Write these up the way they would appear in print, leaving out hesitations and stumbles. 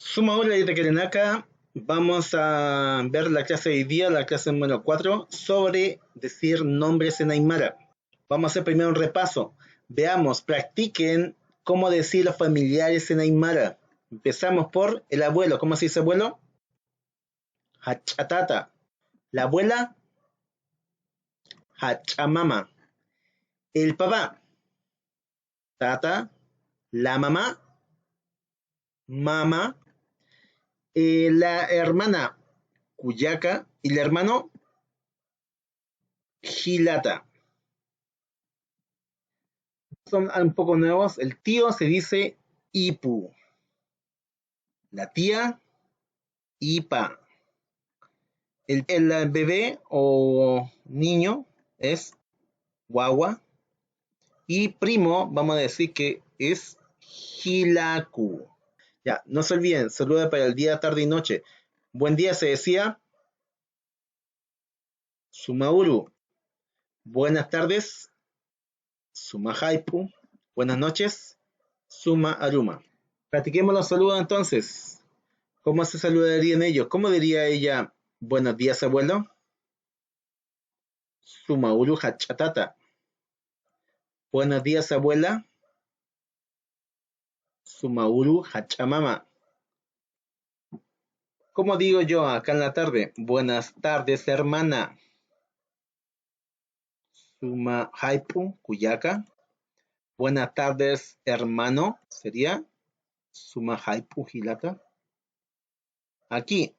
Suma hola de Kerenaka. Vamos a ver la clase de hoy día, la clase número 4, sobre decir nombres en Aymara. Vamos a hacer primero un repaso. Veamos, practiquen cómo decir los familiares en Aymara. Empezamos por el abuelo. ¿Cómo se dice abuelo? Hachatata. La abuela, hachamama. El papá, tata. La mamá, mama. La hermana, Kuyaka. Y el hermano, Gilata. Son un poco nuevos. El tío se dice Ipu. La tía, Ipa. El bebé o niño es Guagua. Y primo, vamos a decir que es Hilaku. Ya, no se olviden, saluda para el día, tarde y noche. Buen día se decía Sumauru. Buenas tardes, Sumahaipu. Buenas noches, Suma Aruma. Practiquemos los saludos entonces. ¿Cómo se saludarían ellos? ¿Cómo diría ella, buenos días, abuelo? Sumauru hachatata. Buenos días, abuela. Sumauru hachamama. ¿Cómo digo yo acá en la tarde? Buenas tardes, hermana. Suma haipu, kuyaka. Buenas tardes, hermano. Sería Suma haipu, hilata. Aquí,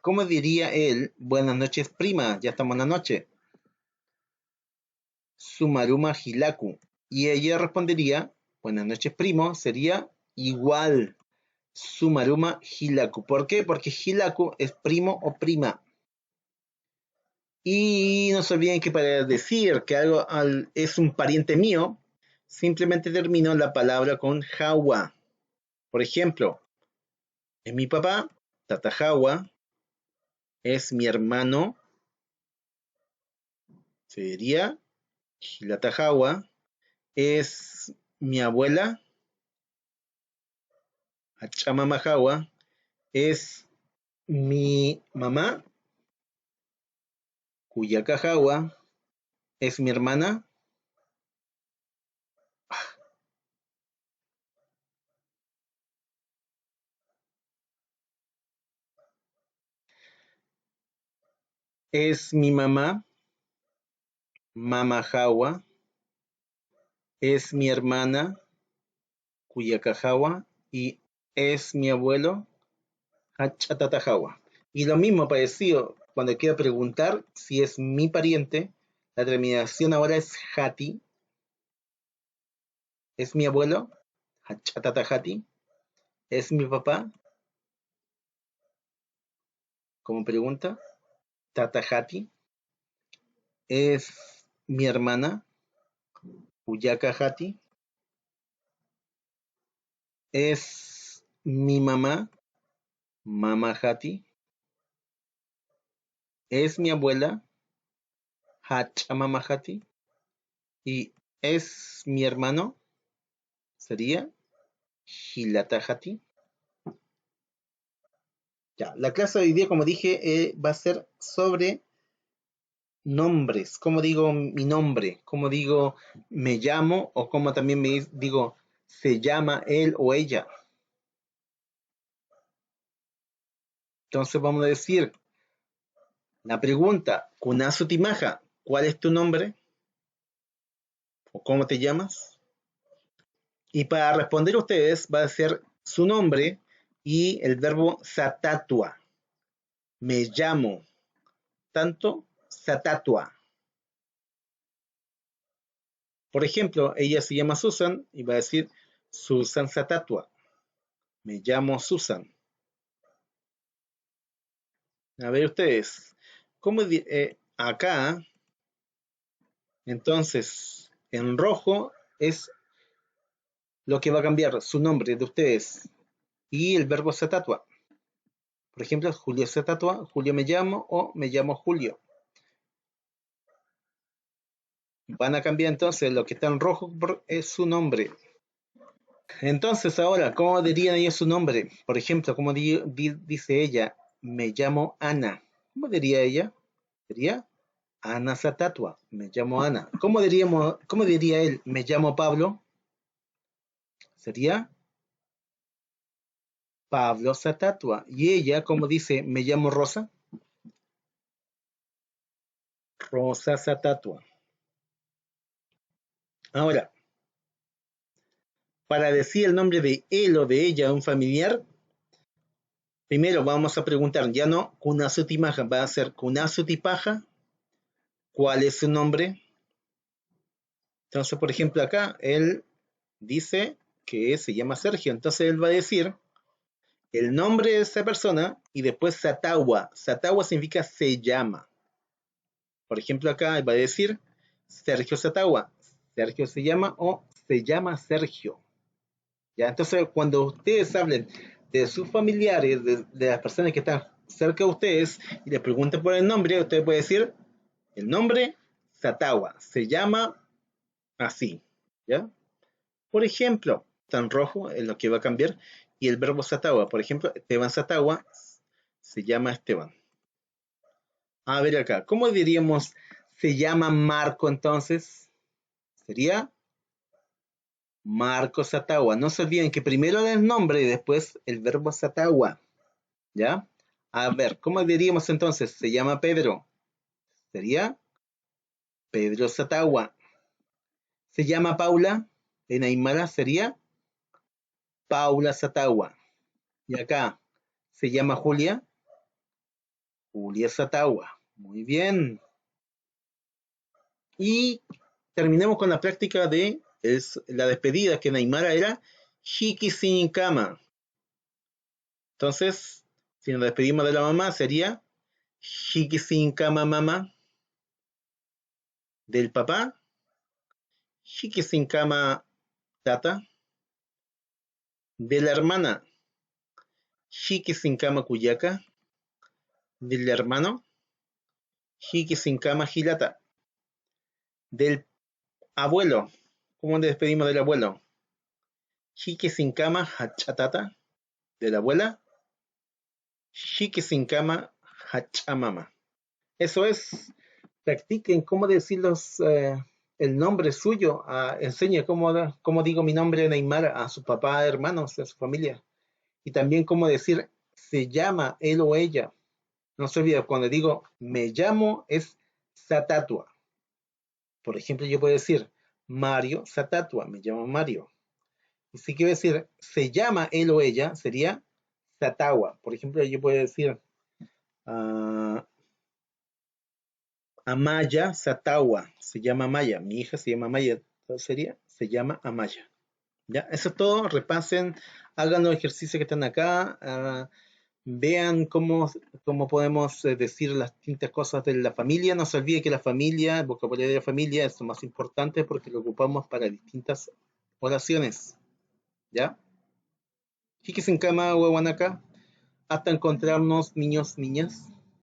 ¿cómo diría él? Buenas noches, prima. Ya estamos en la noche. Sumaruma hilaku. Y ella respondería, buenas noches, primo. Sería igual. Sumaruma hilaku. ¿Por qué? Porque hilaku es primo o prima. Y no se olviden que para decir que algo es un pariente mío, simplemente termino la palabra con jawa. Por ejemplo, es mi papá, tata jawa, es mi hermano, sería hilata jawa, es mi abuela, achamama jawa, es mi mamá, kuyaka jawa, es mi hermana, es mi mamá, mama jawa, es mi hermana, Cuyacajagua, y es mi abuelo, Hachatatajawa. Y lo mismo parecido, cuando quiero preguntar si es mi pariente, la terminación ahora es Hati, es mi abuelo, Hachatatahati, es mi papá, como pregunta, Tatahati, es mi hermana, Cuyacajati, es mi mamá, Mamahati, es mi abuela, Hachamamahati, y es mi hermano, sería Hilatahati. Ya, la clase de hoy día, como dije, va a ser sobre nombres. ¿Cómo digo mi nombre? ¿Cómo digo me llamo? O cómo también me digo se llama él o ella. Entonces vamos a decir la pregunta, Kunasu Timaja, ¿cuál es tu nombre? ¿O cómo te llamas? Y para responder ustedes va a ser su nombre y el verbo satatua. Me llamo tanto satatua. Por ejemplo, ella se llama Susan y va a decir Susan Satatua. Me llamo Susan. A ver ustedes, ¿cómo acá? Entonces, en rojo es lo que va a cambiar su nombre de ustedes y el verbo Satatua. Por ejemplo, Julio Satatua, Julio me llamo o me llamo Julio. Van a cambiar entonces lo que está en rojo es su nombre. Entonces ahora, ¿cómo dirían ellos su nombre? Por ejemplo, ¿cómo dice ella? Me llamo Ana. ¿Cómo diría ella? Sería Ana Satatua. Me llamo Ana. ¿Cómo diría él? Me llamo Pablo. Sería Pablo Satatua. Y ella, ¿cómo dice? Me llamo Rosa. Rosa Satatua. Ahora, para decir el nombre de él o de ella a un familiar, primero vamos a preguntar, ya no Kunasutimaja, va a ser Kunasutipaja. ¿Cuál es su nombre? Entonces, por ejemplo, acá él dice que se llama Sergio. Entonces él va a decir el nombre de esa persona y después Satagua. Satagua significa se llama. Por ejemplo, acá él va a decir Sergio Satagua. Sergio se llama o se llama Sergio. ¿Ya? Entonces, cuando ustedes hablen de sus familiares, de las personas que están cerca de ustedes y les pregunten por el nombre, usted puede decir el nombre Satagua. Se llama así. ¿Ya? Por ejemplo, tan rojo es lo que va a cambiar. Y el verbo Satagua, por ejemplo, Esteban Satagua se llama Esteban. A ver acá, ¿cómo diríamos se llama Marco entonces? Sería Marco Satagua. No se olviden que primero el nombre y después el verbo Satagua. ¿Ya? A ver, ¿cómo diríamos entonces? Se llama Pedro. Sería Pedro Satagua. Se llama Paula. En Aymara sería Paula Satagua. Y acá se llama Julia. Julia Satagua. Muy bien. Y terminemos con la práctica de la despedida, que en Aymara era Hiki sin cama. Entonces, si nos despedimos de la mamá, sería Hiki sin cama mamá. Del papá, Hiki sin cama tata. De la hermana, Hiki sin cama cuyaca. Del hermano, Hiki sin cama hilata. Del abuelo, ¿cómo nos despedimos del abuelo? Hiki sin cama hachatata. De la abuela, Shiki sin cama hachamama. Eso es, practiquen cómo decir el nombre suyo, enseñe cómo digo mi nombre en Aymara a su papá, hermanos, a su familia. Y también cómo decir se llama él o ella. No se olvide, cuando digo me llamo es Satatua. Por ejemplo, yo puedo decir Mario Satatua, me llamo Mario. Y si quiero decir se llama él o ella, sería Satawa. Por ejemplo, yo puedo decir uh, Amaya Satawa, se llama Amaya, mi hija se llama Amaya, entonces sería, se llama Amaya. ¿Ya? Eso es todo, repasen, hagan los ejercicios que están acá, vean cómo podemos decir las distintas cosas de la familia. No se olvide que la familia, el vocabulario de la familia es lo más importante porque lo ocupamos para distintas oraciones. ¿Ya? Chiquis en cama, huehuanaca, hasta encontrarnos, niños, niñas.